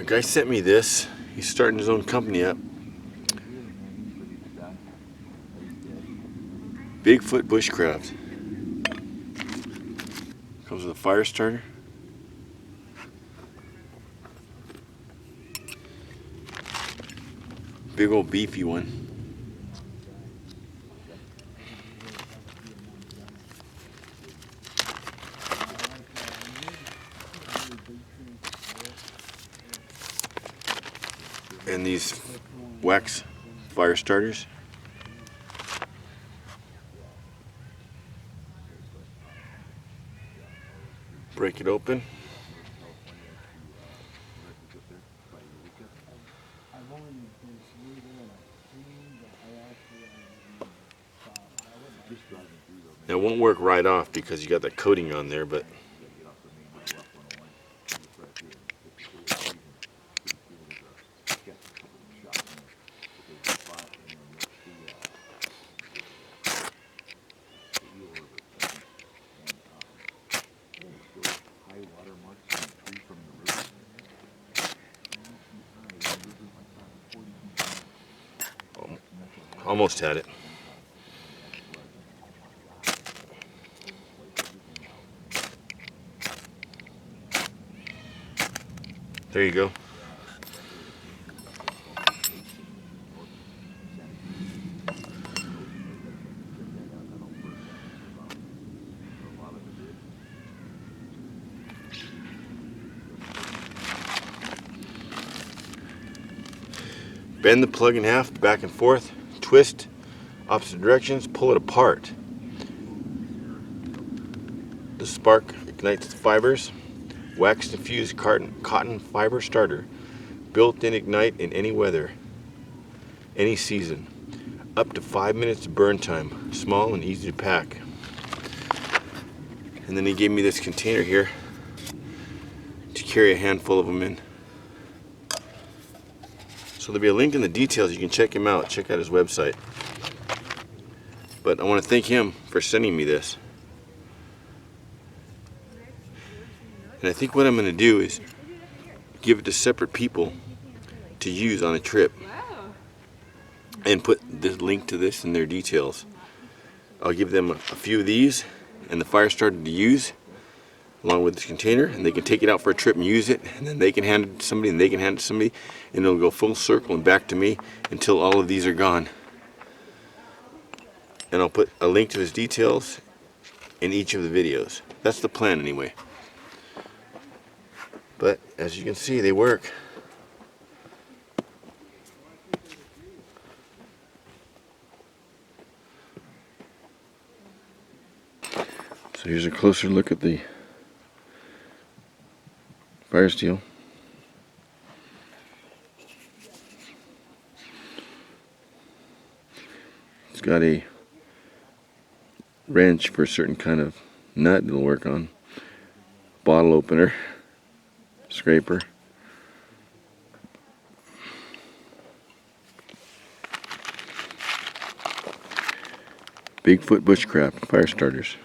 A guy sent me this. He's starting his own company up. Bigfoot Bushcraft. Comes with a fire starter. Big old beefy one. And these wax fire starters. Break it open. Now it won't work right off because you got that coating on there, but almost had it. There you go. Bend the plug in half, back and forth, twist, opposite directions, pull it apart. The spark ignites the fibers. Wax infused cotton fiber starter. Built-in ignite in any weather, any season. Up to 5 minutes burn time. Small and easy to pack. And then he gave me this container here to carry a handful of them in. So there'll be a link in the details. You can check him out. Check out his website. But I want to thank him for sending me this. And I think what I'm going to do is give it to separate people to use on a trip. And put this link to this in their details. I'll give them a few of these and the fire starter to use along with this container, and they can take it out for a trip and use it, and then they can hand it to somebody, and they can hand it to somebody, and it'll go full circle and back to me until all of these are gone. And I'll put a link to his details in each of the videos. That's the plan anyway. But as you can see, they work. So here's a closer look at the fire steel. It's got a wrench for a certain kind of nut it'll work on. Bottle opener, scraper. Bigfoot Bushcraft fire starters.